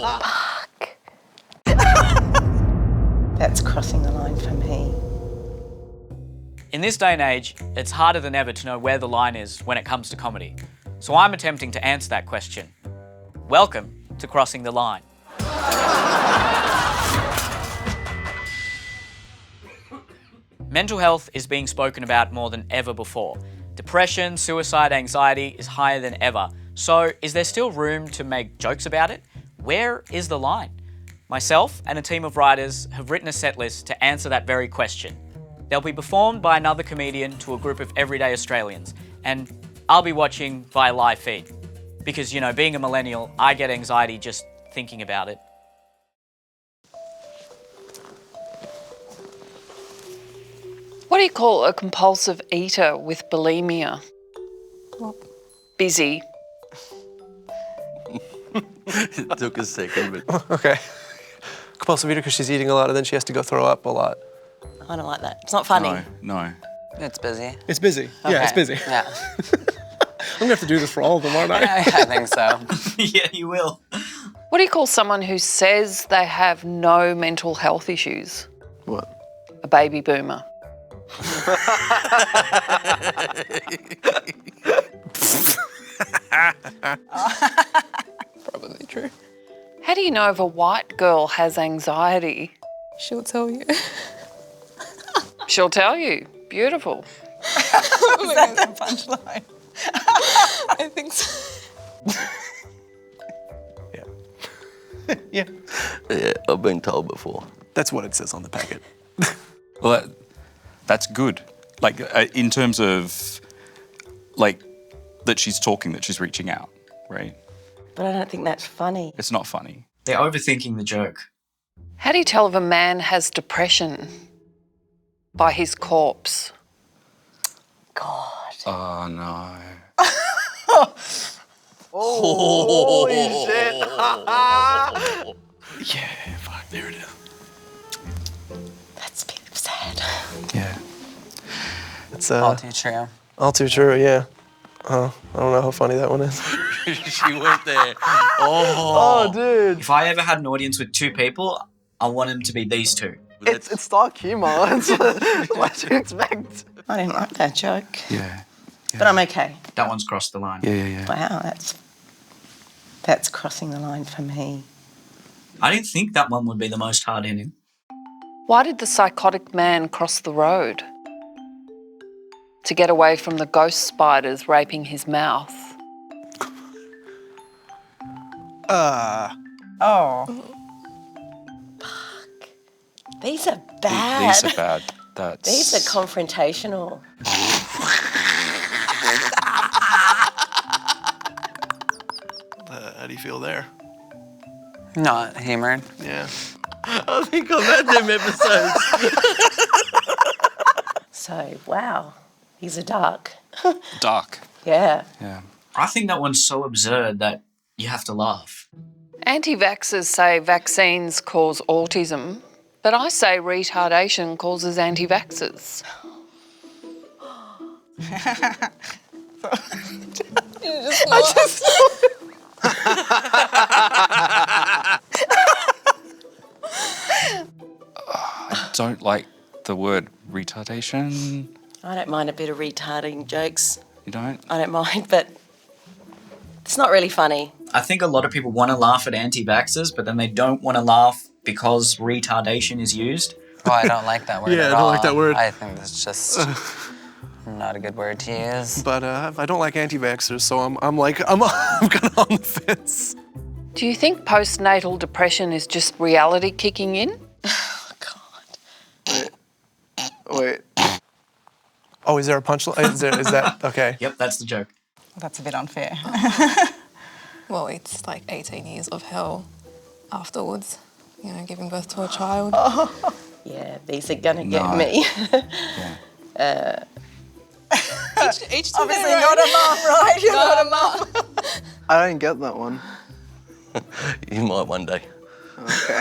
Fuck. That's crossing the line for me. In this day and age, it's harder than ever to know where the line is when it comes to comedy. So I'm attempting to answer that question. Welcome to Crossing the Line. Mental health is being spoken about more than ever before. Depression, suicide, anxiety is higher than ever. So is there still room to make jokes about it? Where is the line? Myself and a team of writers have written a set list to answer that very question. They'll be performed by another comedian to a group of everyday Australians, and I'll be watching via live feed. Because, you know, being a millennial, I get anxiety just thinking about it. What do you call a compulsive eater with bulimia? What? Busy. It took a second, but... Okay. Compulsive eater because she's eating a lot and then she has to go throw up a lot. I don't like that. It's not funny. No. It's busy. It's busy. Okay. Yeah, it's busy. Yeah. I'm gonna have to do this for all of them, aren't I? I think so. Yeah, you will. What do you call someone who says they have no mental health issues? What? A baby boomer. Probably true. How do you know if a white girl has anxiety? She'll tell you. She'll tell you. Beautiful. Is that the punchline? I think so. Yeah. Yeah, I've been told before. That's what it says on the packet. Well, that's good. Like, in terms of, like, that she's talking, that she's reaching out, right? But I don't think that's funny. It's not funny. They're overthinking the joke. How do you tell if a man has depression? By his corpse. God. Oh, no. Holy shit! Yeah, fuck, there it is. That's a bit sad. Yeah. It's All too true. all too true, yeah. I don't know how funny that one is. She went there. Oh, dude. If I ever had an audience with two people, I want them to be these two. It's dark humour. It's what do you expect? I didn't like that joke. Yeah. But I'm okay. That one's crossed the line. Yeah. Wow, that's crossing the line for me. I didn't think that one would be the most hard-hitting. Why did the psychotic man cross the road? To get away from the ghost spiders raping his mouth. Oh. These are bad. These are bad. That's... These are confrontational. How do you feel there? Not humoured. Yeah. I think I've had them episodes. So, wow, these are dark. Dark. Yeah. Yeah. I think that one's so absurd that you have to laugh. Anti-vaxxers say vaccines cause autism, but I say retardation causes anti-vaxxers. I don't like the word retardation. I don't mind a bit of retarding jokes. You don't? I don't mind, but it's not really funny. I think a lot of people want to laugh at anti-vaxxers, but then they don't want to laugh because retardation is used. Oh, I don't like that word Yeah, at I don't all. like that word. I think that's just not a good word to use. But I don't like anti-vaxxers, so I'm kind of on the fence. Do you think postnatal depression is just reality kicking in? Oh, God. Wait. Oh, is there a punchline? Is that okay? Yep, that's the joke. That's a bit unfair. Well, it's like 18 years of hell afterwards, you know, giving birth to a child. Yeah, these are gonna get me. Each to Obviously their not own. a mum, right? You're not a mum. I didn't get that one. You might one day. Okay.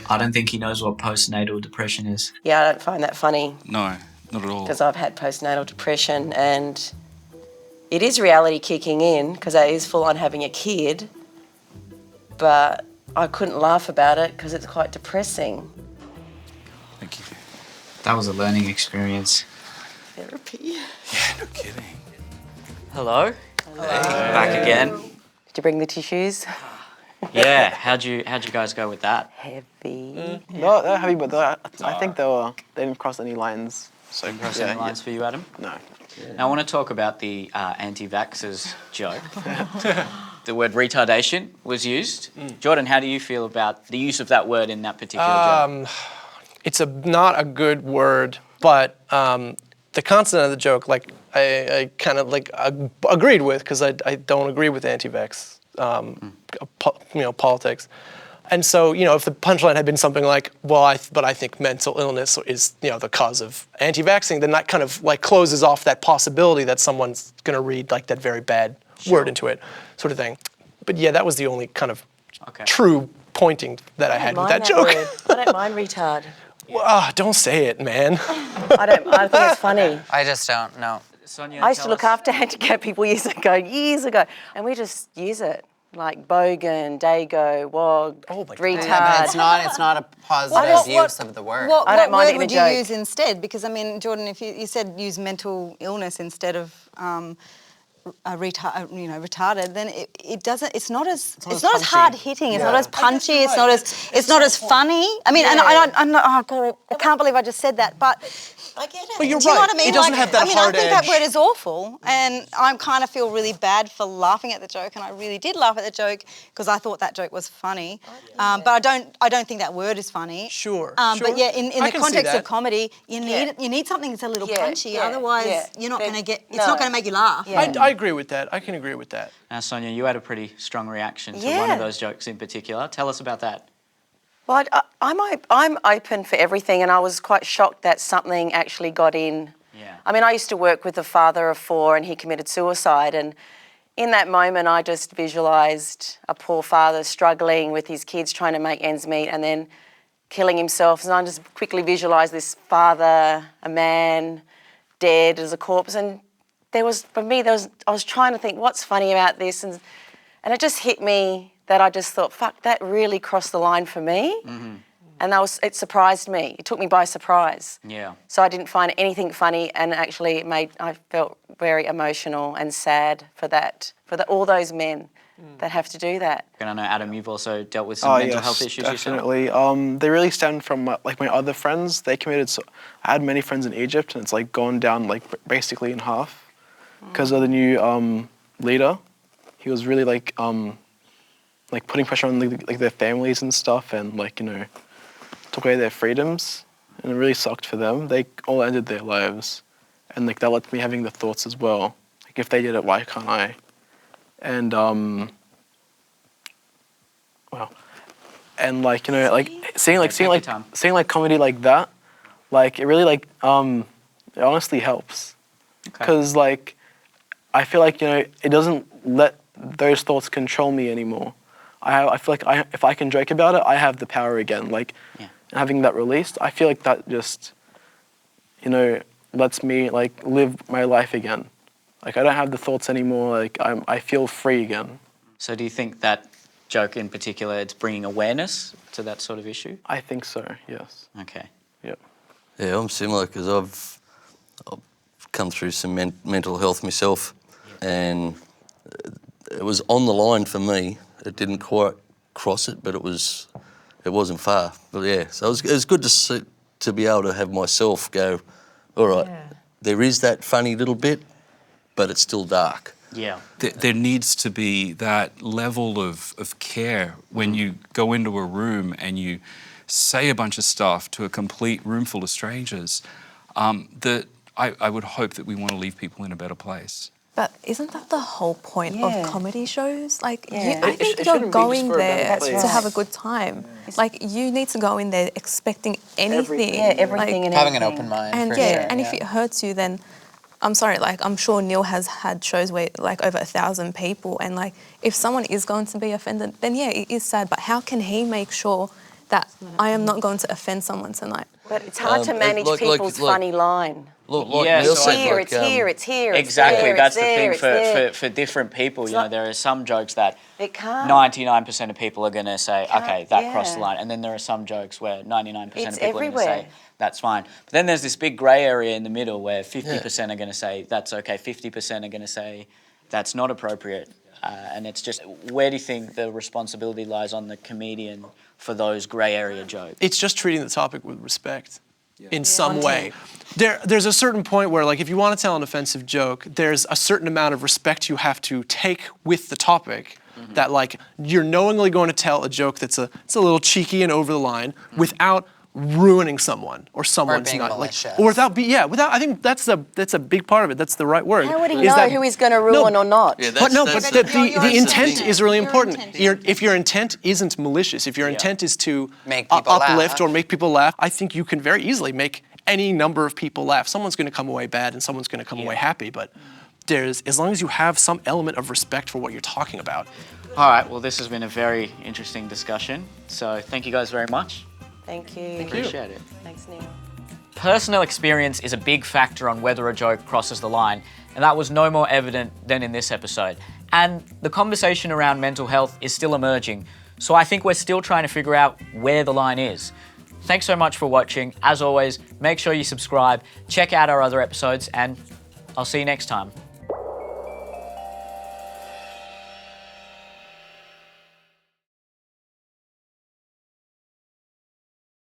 I don't think he knows what postnatal depression is. Yeah, I don't find that funny No, not at all. because I've had postnatal depression and it is reality kicking in because that is full on having a kid. But I couldn't laugh about it because it's quite depressing. Thank you. That was a learning experience. Therapy. Yeah, no kidding. Hello. Back again. Did you bring the tissues? Yeah. How'd you guys go with that? Heavy. No, they're heavy, but I think they didn't cross any lines. So Cross any lines for you, Adam? No. Now I want to talk about the anti-vaxxers joke. The word retardation was used. Jordan, how do you feel about the use of that word in that particular joke? It's not a good word, but the concept of the joke, like I kind of like agreed with, because I don't agree with anti-vax, politics. And so, if the punchline had been something like, well, but I think mental illness is, the cause of anti-vaxxing, then that kind of like closes off that possibility that someone's going to read like that very bad word into it, sort of thing. But yeah, that was the only kind of true pointing that I had with that joke. I don't mind retard. Don't say it, man. I think it's funny. I just don't know. Sonia, I used to tell look us- after handicapped people years ago, and we just use it. Like bogan, dago, wog, retard. Yeah, but it's not a positive use of the word. I don't mind word it in a would you joke. use instead? Because I mean, Jordan, if you said use mental illness instead of retarded, then it doesn't. It's not as hard hitting. It's not as punchy. It's not as funny. I mean, and I'm not. Oh God, I can't believe I just said that. But I get it. But you're Do you know right. what I mean? It doesn't have that I mean, hard I think edge. that word is awful, and I kind of feel really bad for laughing at the joke, and I really did laugh at the joke because I thought that joke was funny. But I don't think that word is funny. Sure. But yeah, in I the can see context that. of comedy, you need something that's a little punchy. yeah, Otherwise, yeah. you're not But going to get. It's no. not going to make you laugh. Yeah. I agree with that. I can agree with that. Now, Sonia, you had a pretty strong reaction to one Yeah. of those jokes in particular. Tell us about that. Well, I'm open for everything, and I was quite shocked that something actually got in. Yeah. I mean, I used to work with a father of 4, and he committed suicide, and in that moment, I just visualised a poor father struggling with his kids, trying to make ends meet, and then killing himself. And I just quickly visualised this father, a man, dead as a corpse, and I was trying to think what's funny about this, and it just hit me that I just thought, fuck, that really crossed the line for me. Mm-hmm. And it surprised me. It took me by surprise. Yeah. So I didn't find anything funny, and actually I felt very emotional and sad for all those men that have to do that. And I know, Adam, you've also dealt with some mental health issues yourself. Definitely. They really stemmed from my other friends. They committed. I had many friends in Egypt, and it's like gone down like basically in half because of the new leader. He was really like putting pressure on like their families and stuff, and took away their freedoms, and it really sucked for them. They all ended their lives, and that left me having the thoughts as well. Like, if they did it, why can't I? And seeing comedy like that, it really it honestly helps, because I feel it doesn't let those thoughts control me anymore. I feel like if I can joke about it, I have the power again. And having that released, I feel like that just, lets me live my life again. I don't have the thoughts anymore. I feel free again. So do you think that joke in particular, it's bringing awareness to that sort of issue? I think so. Yes. Okay. Yep. Yeah, I'm similar because I've come through some mental health myself, and it was on the line for me. It didn't quite cross it, but it wasn't far. But yeah, so it was good to be able to have myself go, all right, there is that funny little bit, but it's still dark. Yeah. There needs to be that level of care when you go into a room and you say a bunch of stuff to a complete room full of strangers, that I would hope that we want to leave people in a better place. But isn't that the whole point Yeah. of comedy shows? I It think shouldn't you're be just going for a better there place. to have a good time. You need to go in there expecting anything. Everything and Having an anything. open mind. And for yeah, sure, and if it hurts you, then I'm sorry. I'm sure Neil has had shows where over 1,000 people, and if someone is going to be offended, then yeah, it is sad. But how can he make sure that I am not going to offend someone tonight? But it's hard to manage people's funny line. Like Yeah, Neil so said, Here, like, it's here, it's here. It's Exactly, there, that's it's there, the it's there. thing for different people. You know, like- there are some jokes that It can't. 99% of people are going to say, Can't- okay, that crossed the yeah. line. And then there are some jokes where 99% It's of people are going to everywhere. say, that's fine. But then there's this big grey area in the middle where 50% are going to say, that's okay, 50% are going to say, that's not appropriate. And it's just, where do you think the responsibility lies on the comedian for those grey area jokes? It's just treating the topic with respect in some way. There's a certain point where, like, if you want to tell an offensive joke, there's a certain amount of respect you have to take with the topic. That, like, you're knowingly going to tell a joke it's a little cheeky and over the line without ruining someone or someone's being not malicious. like, or without. I think that's a big part of it. That's the right word. How would he is know that- who he's going to ruin or not? Yeah, But no, but that's the the intent thing. is really Your important. intent is If your intent isn't malicious, if your intent is to Make people uplift laugh. or make people laugh, I think you can very easily make any number of people laugh. Someone's going to come away bad and someone's going to come away happy, but as long as you have some element of respect for what you're talking about. All right, well, this has been a very interesting discussion. So thank you guys very much. Thank you. Appreciate it. Thanks, Neil. Personal experience is a big factor on whether a joke crosses the line, and that was no more evident than in this episode. And the conversation around mental health is still emerging, so I think we're still trying to figure out where the line is. Thanks so much for watching. As always, make sure you subscribe, check out our other episodes, and I'll see you next time.